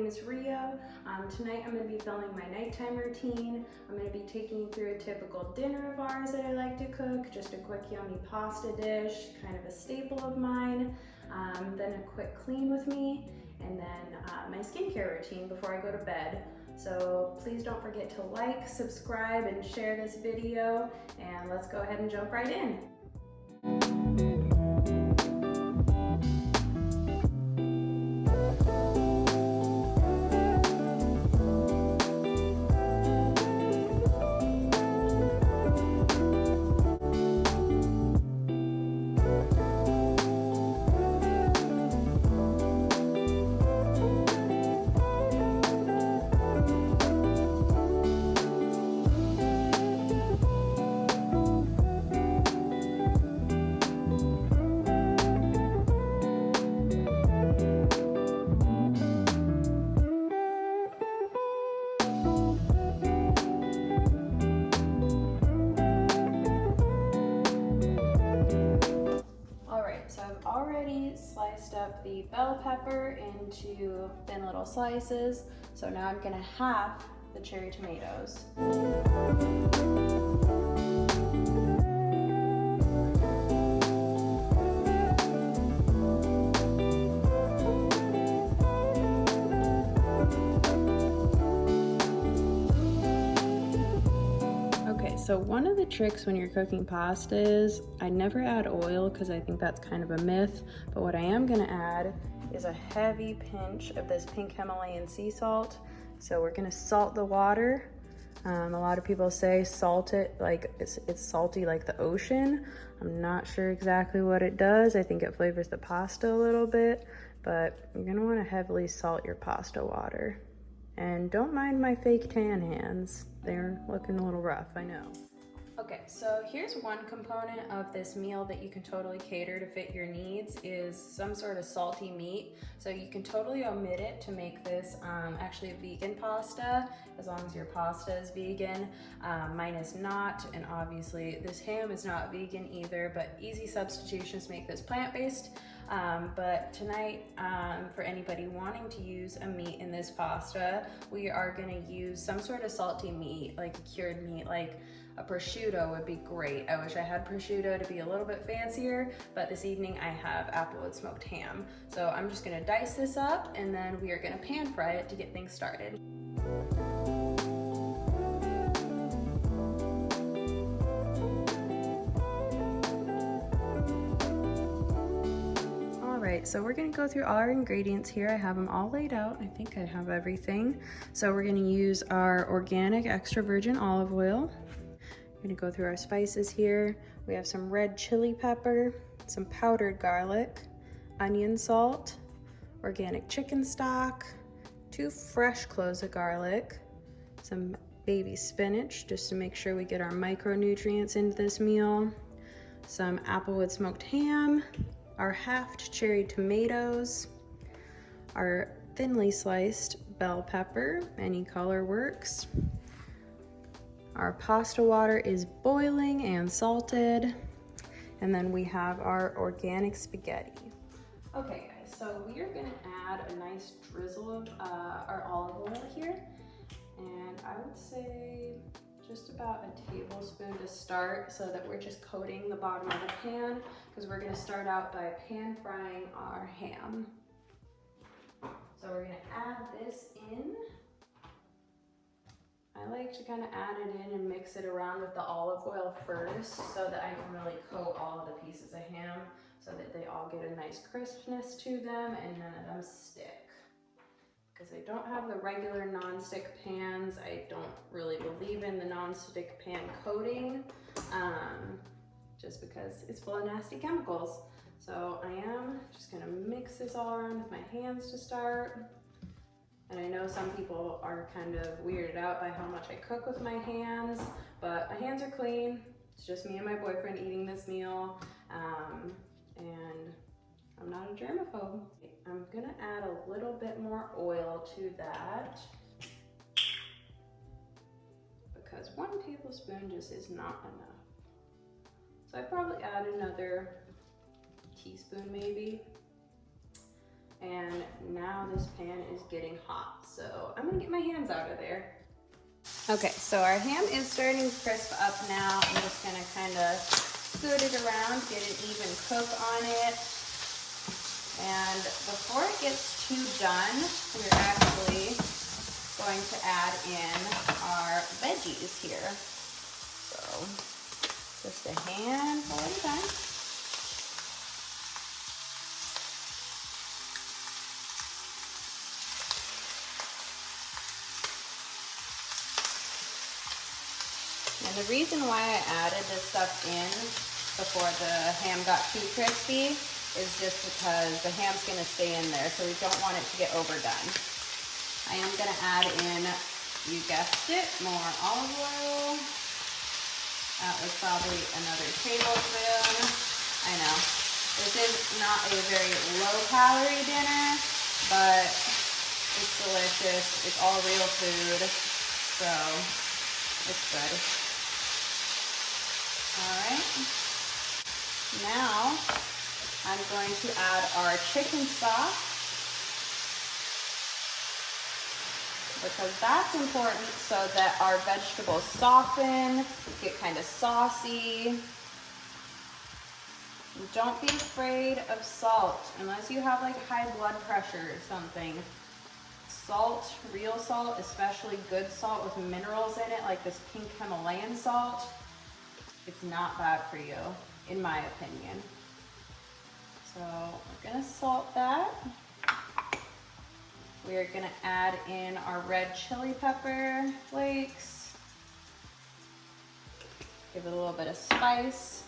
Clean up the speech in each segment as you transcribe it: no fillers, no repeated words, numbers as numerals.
name is Rio. Tonight I'm going to be filming my nighttime routine. I'm going to be taking you through a typical dinner of ours that I like to cook, just a quick yummy pasta dish, kind of a staple of mine, then a quick clean with me, and then my skincare routine before I go to bed. So please don't forget to like, subscribe, and share this video, and let's go ahead and jump right in. So I've already sliced up the bell pepper into thin little slices. So now I'm gonna half the cherry tomatoes. So one of the tricks when you're cooking pasta is I never add oil because I think that's kind of a myth, but what I am gonna add is a heavy pinch of this pink Himalayan sea salt. So we're gonna salt the water. A lot of people say salt it like it's salty like the ocean. I'm not sure exactly what it does. I think it flavors the pasta a little bit, but you're gonna wanna heavily salt your pasta water. And don't mind my fake tan hands. They're looking a little rough, I know. Okay, so here's one component of this meal that you can totally cater to fit your needs is some sort of salty meat. So you can totally omit it to make this actually a vegan pasta, as long as your pasta is vegan. Mine is not, and obviously this ham is not vegan either, but easy substitutions make this plant-based. But tonight, for anybody wanting to use a meat in this pasta, we are gonna use some sort of salty meat, like a cured meat, like a prosciutto would be great. I wish I had prosciutto to be a little bit fancier, but this evening I have applewood smoked ham. So I'm just gonna dice this up and then we are gonna pan fry it to get things started. So we're gonna go through all our ingredients here. I have them all laid out. I think I have everything. So we're gonna use our organic extra virgin olive oil. We're gonna go through our spices here. We have some red chili pepper, some powdered garlic, onion salt, organic chicken stock, 2 fresh cloves of garlic, some baby spinach just to make sure we get our micronutrients into this meal, some applewood smoked ham, our halved cherry tomatoes, our thinly sliced bell pepper, any color works. Our pasta water is boiling and salted. And then we have our organic spaghetti. Okay guys, so we are gonna add a nice drizzle of our olive oil here. And I would say just about a tablespoon to start so that we're just coating the bottom of the pan because we're gonna start out by pan frying our ham. So we're gonna add this in. I like to kind of add it in and mix it around with the olive oil first so that I can really coat all of the pieces of ham so that they all get a nice crispness to them and none of them stick. Because I don't have the regular non-stick pans. I don't really believe in the non-stick pan coating, just because it's full of nasty chemicals. So I am just gonna mix this all around with my hands to start. And I know some people are kind of weirded out by how much I cook with my hands, but my hands are clean. It's just me and my boyfriend eating this meal, and I'm not a germaphobe. I'm gonna add a little bit more oil to that because 1 tablespoon just is not enough. So I'd probably add another teaspoon maybe. And now this pan is getting hot, so I'm gonna get my hands out of there. Okay, so our ham is starting to crisp up now. I'm just gonna kind of scoot it around, get an even cook on it. And before it gets too done, we're actually going to add in our veggies here. So just a handful at a time. And the reason why I added this stuff in before the ham got too crispy is just because the ham's gonna stay in there, so we don't want it to get overdone. I am gonna add in, you guessed it, more olive oil. That was probably another tablespoon. I know, this is not a very low-calorie dinner, but it's delicious. It's all real food, so it's good. All right, now I'm going to add our chicken stock, because that's important so that our vegetables soften, get kind of saucy. Don't be afraid of salt unless you have like high blood pressure or something. Salt, real salt, especially good salt with minerals in it, like this pink Himalayan salt, it's not bad for you, in my opinion. So we're gonna salt that. We're gonna add in our red chili pepper flakes. Give it a little bit of spice.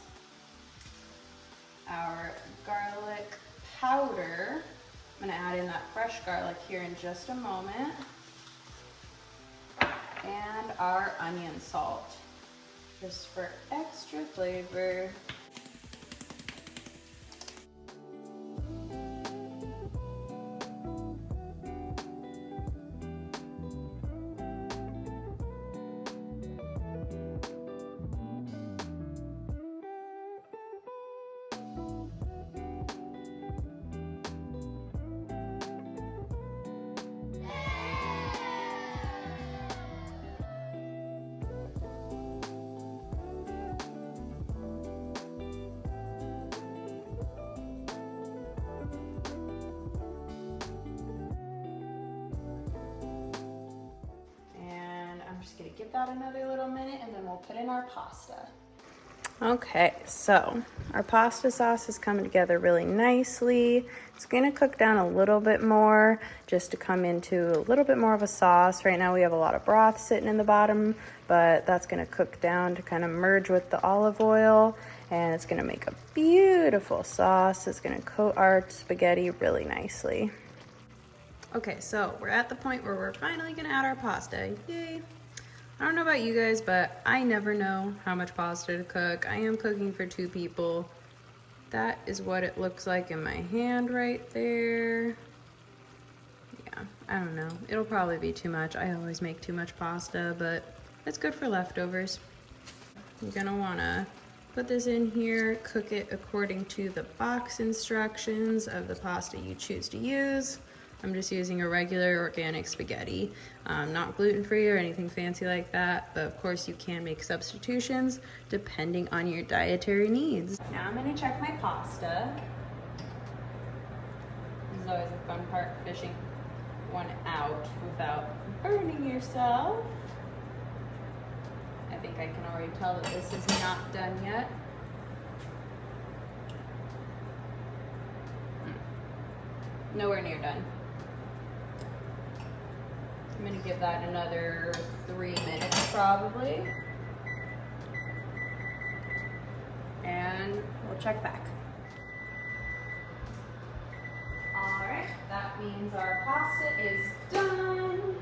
Our garlic powder. I'm gonna add in that fresh garlic here in just a moment. And our onion salt, just for extra flavor. Just gonna give that another little minute and then we'll put in our pasta. Okay, so our pasta sauce is coming together really nicely. It's gonna cook down a little bit more just to come into a little bit more of a sauce. Right now we have a lot of broth sitting in the bottom, but that's gonna cook down to kind of merge with the olive oil, and it's gonna make a beautiful sauce. It's gonna coat our spaghetti really nicely. Okay, so we're at the point where we're finally gonna add our pasta. Yay! I don't know about you guys, but I never know how much pasta to cook. I am cooking for 2 people. That is what it looks like in my hand right there. Yeah, I don't know. It'll probably be too much. I always make too much pasta, but it's good for leftovers. You're gonna wanna put this in here, cook it according to the box instructions of the pasta you choose to use. I'm just using a regular organic spaghetti, not gluten-free or anything fancy like that, but of course you can make substitutions depending on your dietary needs. Now I'm gonna check my pasta. This is always a fun part, fishing one out without burning yourself. I think I can already tell that this is not done yet. Nowhere near done. I'm gonna give that another 3 minutes probably. And we'll check back. All right, that means our pasta is done.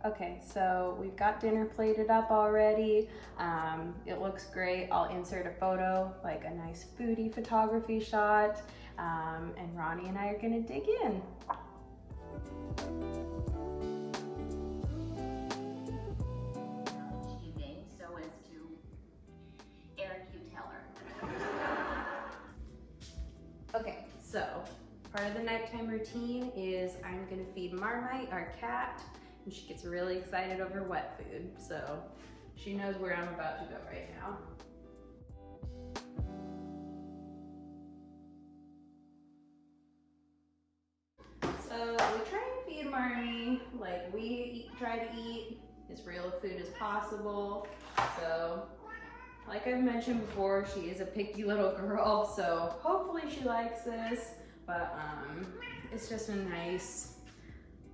Okay, so we've got dinner plated up already. It looks great. I'll insert a photo, like a nice foodie photography shot. and Ronnie and I are gonna dig in. Achieving so as to Eric, you tell her. Okay, so part of the nighttime routine is I'm gonna feed Marmite, our cat, and she gets really excited over wet food, so she knows where I'm about to go right now. So we try and feed Marmy like we try to eat as real food as possible. So like I've mentioned before, she is a picky little girl, so hopefully she likes this, but it's just a nice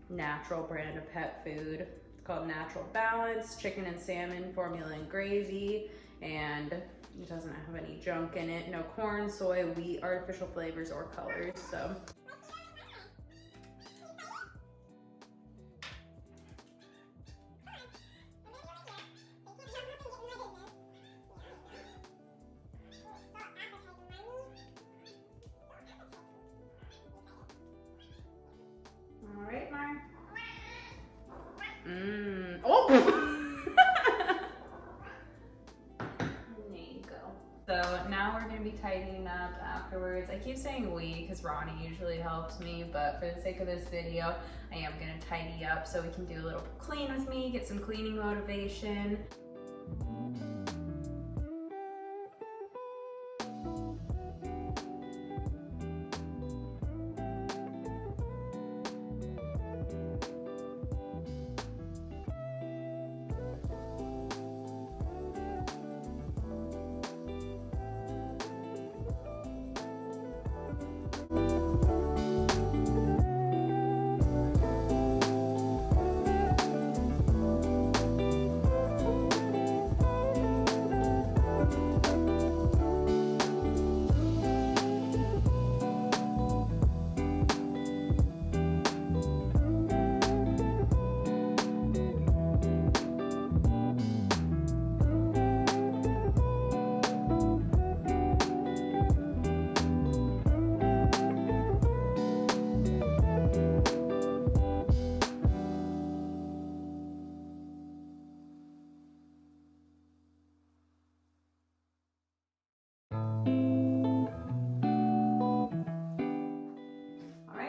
natural brand of pet food. It's called Natural Balance, chicken and salmon, formula and gravy, and it doesn't have any junk in it. No corn, soy, wheat, artificial flavors, or colors, so. All right, Mar. Oh! There you go. So now we're gonna be tidying up afterwards. I keep saying we because Ronnie usually helps me, but for the sake of this video, I am gonna tidy up so we can do a little clean with me, get some cleaning motivation.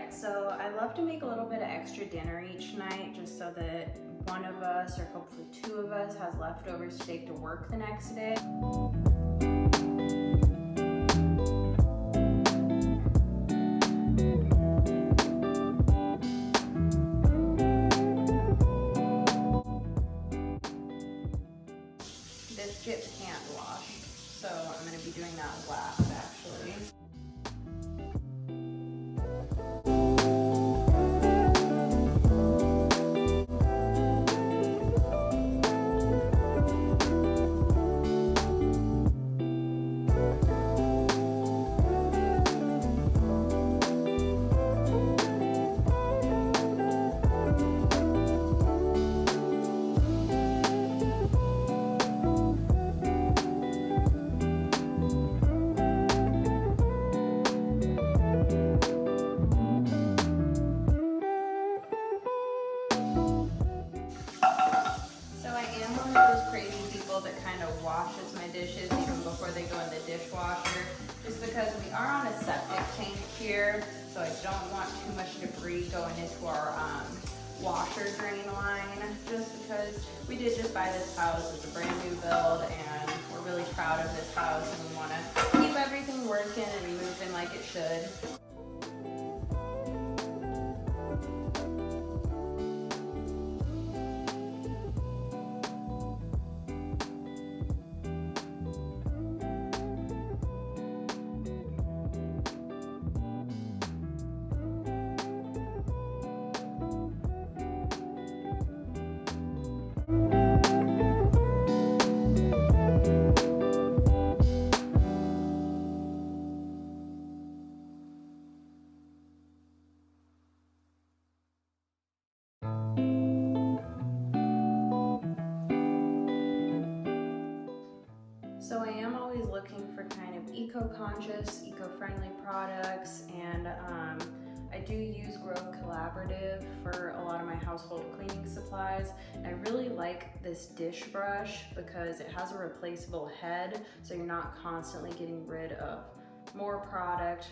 So I love to make a little bit of extra dinner each night just so that one of us or hopefully two of us has leftovers to take to work the next day. This gets hand washed, so I'm going to be doing that last actually. That kind of washes my dishes even before they go in the dishwasher, just because we are on a septic tank here, so I don't want too much debris going into our washer drain line, just because we did just buy this house. It's a brand new build and we're really proud of this house and we want to keep everything working and moving like it should. eco-conscious, eco-friendly products, and I do use Grove Collaborative for a lot of my household cleaning supplies. And I really like this dish brush because it has a replaceable head, so you're not constantly getting rid of more product,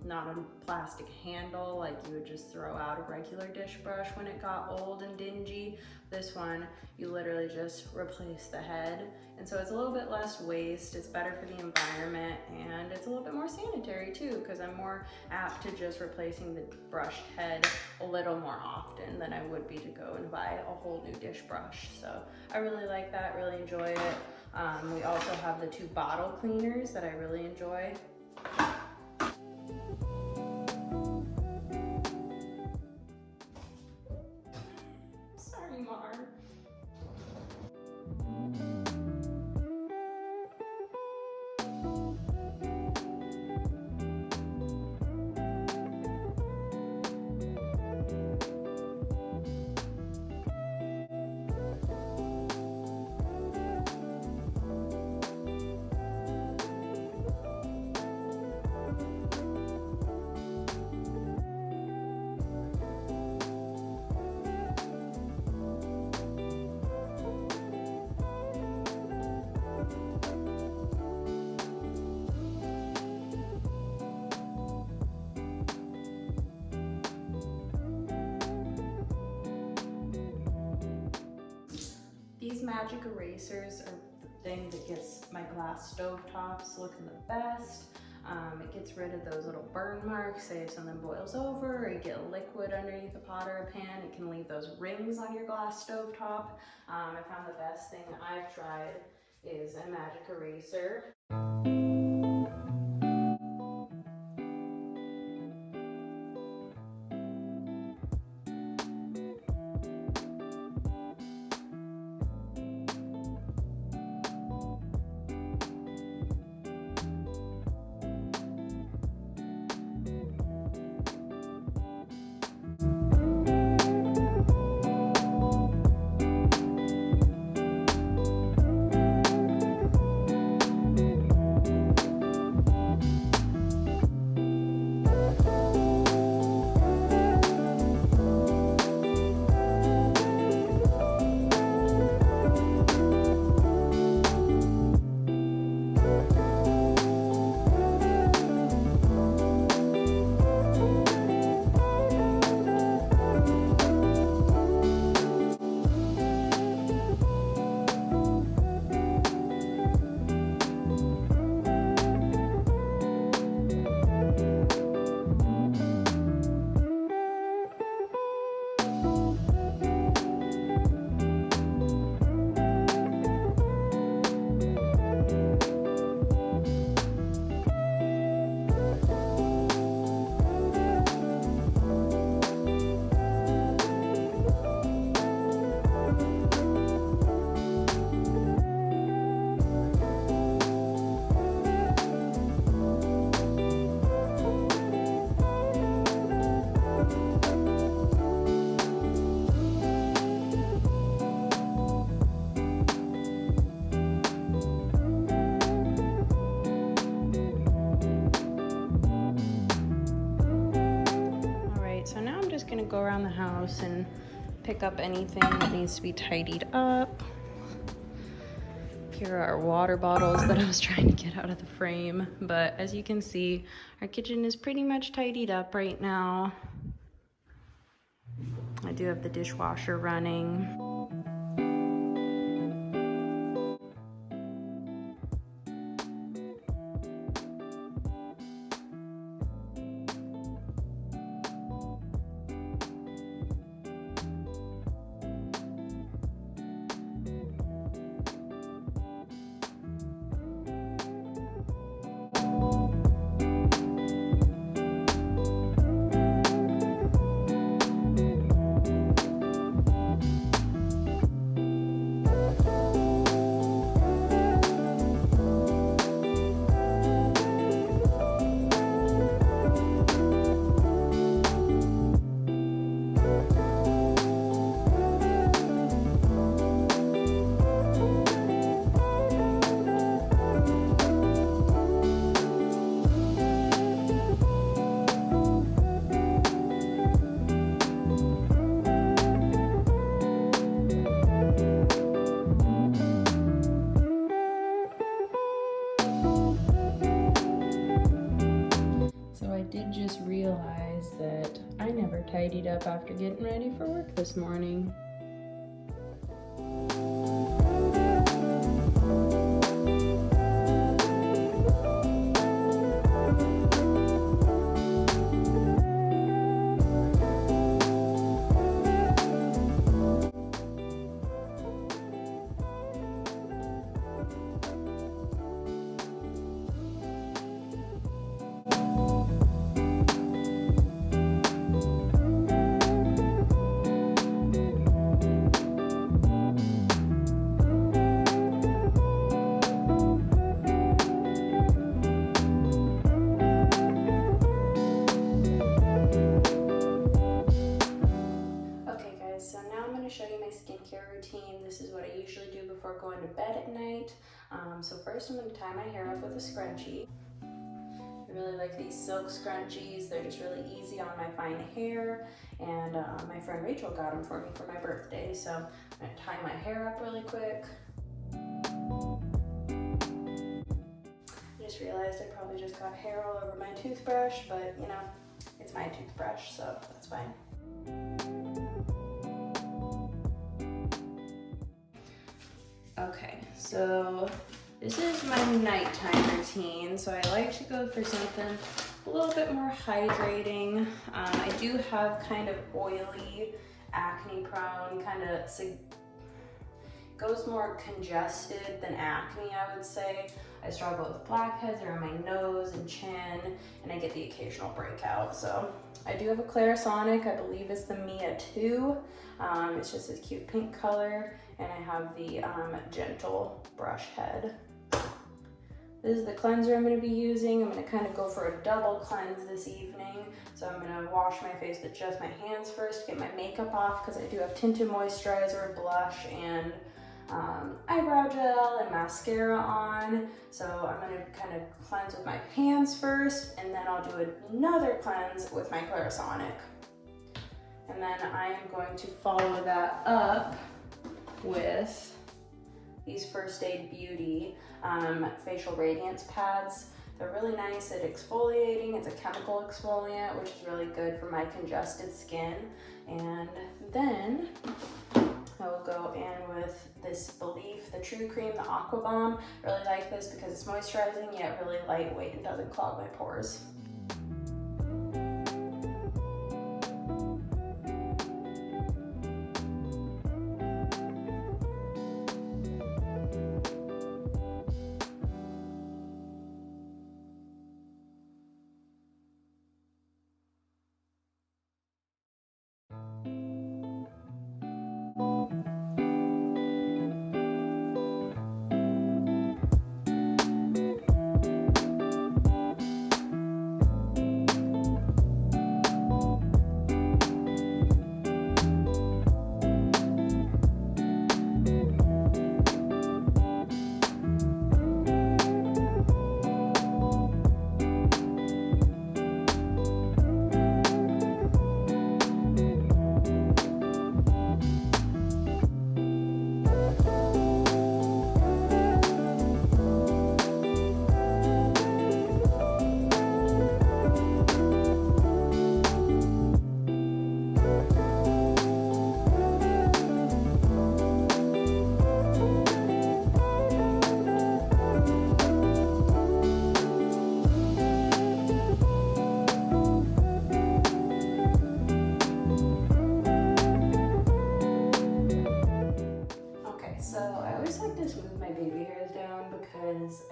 not a plastic handle like you would just throw out a regular dish brush when it got old and dingy. This one, you literally just replace the head. And so it's a little bit less waste, it's better for the environment, and it's a little bit more sanitary too, because I'm more apt to just replacing the brush head a little more often than I would be to go and buy a whole new dish brush. So I really like that, really enjoy it. We also have the 2 bottle cleaners that I really enjoy. Sorry, Mar. These magic erasers are the thing that gets my glass stovetops looking the best. It gets rid of those little burn marks, say if something boils over or you get liquid underneath a pot or a pan, it can leave those rings on your glass stovetop. I found the best thing that I've tried is a magic eraser. Gonna go around the house and pick up anything that needs to be tidied up. Here are our water bottles that I was trying to get out of the frame, but as you can see, our kitchen is pretty much tidied up right now. I do have the dishwasher running. did just realize that I never tidied up after getting ready for work this morning. Show you my skincare routine. This is what I usually do before going to bed at night. So first I'm going to tie my hair up with a scrunchie. I really like these silk scrunchies. They're just really easy on my fine hair, and my friend Rachel got them for me for my birthday. So I'm going to tie my hair up really quick. I just realized I probably just got hair all over my toothbrush, but you know, it's my toothbrush, so that's fine. Okay, so this is my nighttime routine. So I like to go for something a little bit more hydrating. I do have kind of oily, acne prone, kind of goes more congested than acne, I would say. I struggle with blackheads around my nose and chin, and I get the occasional breakout. So I do have a Clarisonic, I believe it's the Mia 2. It's just this cute pink color, and I have the gentle brush head. This is the cleanser I'm going to be using. I'm going to kind of go for a double cleanse this evening. So I'm going to wash my face with just my hands first, get my makeup off, because I do have tinted moisturizer, blush, and eyebrow gel and mascara on. So I'm going to kind of cleanse with my hands first, and then I'll do another cleanse with my Clarisonic. And then I'm going to follow that up with these First Aid Beauty facial radiance pads. They're really nice at exfoliating. It's a chemical exfoliant, which is really good for my congested skin. And then I will go in with this Belif, the True Cream, the Aqua Bomb. I really like this because it's moisturizing yet really lightweight and doesn't clog my pores.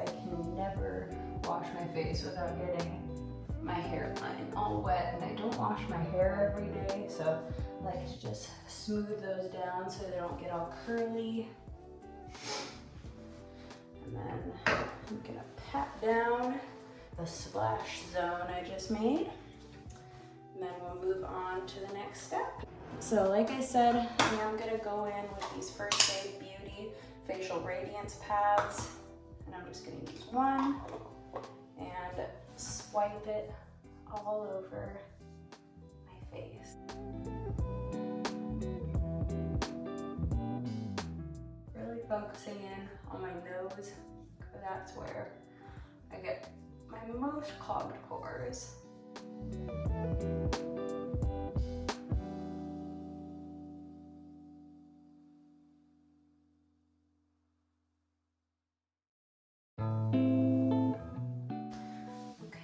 I can never wash my face without getting my hairline all wet, and I don't wash my hair every day, so I like to just smooth those down so they don't get all curly. And then I'm gonna pat down the splash zone I just made, and then we'll move on to the next step. So like I said, I'm gonna go in with these First Aid Beauty facial radiance pads. And I'm just going to use one and swipe it all over my face. Really focusing in on my nose, because that's where I get my most clogged pores.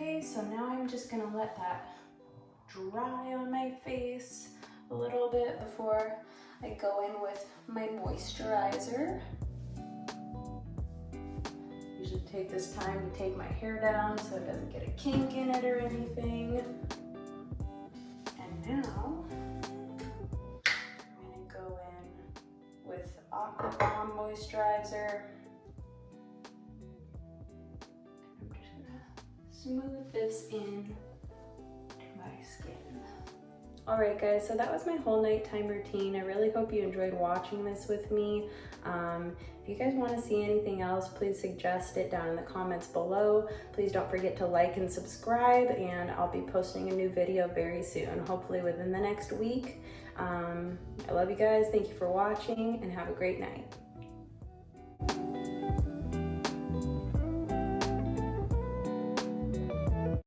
Okay, so now I'm just gonna let that dry on my face a little bit before I go in with my moisturizer. Usually take this time to take my hair down so it doesn't get a kink in it or anything. And now I'm gonna go in with Aqua Bomb moisturizer. I'm just gonna smooth this in to my skin. Alright guys, so that was my whole nighttime routine. I really hope you enjoyed watching this with me. If you guys want to see anything else, please suggest it down in the comments below. Please don't forget to like and subscribe, and I'll be posting a new video very soon, hopefully within the next week. I love you guys. Thank you for watching, and have a great night.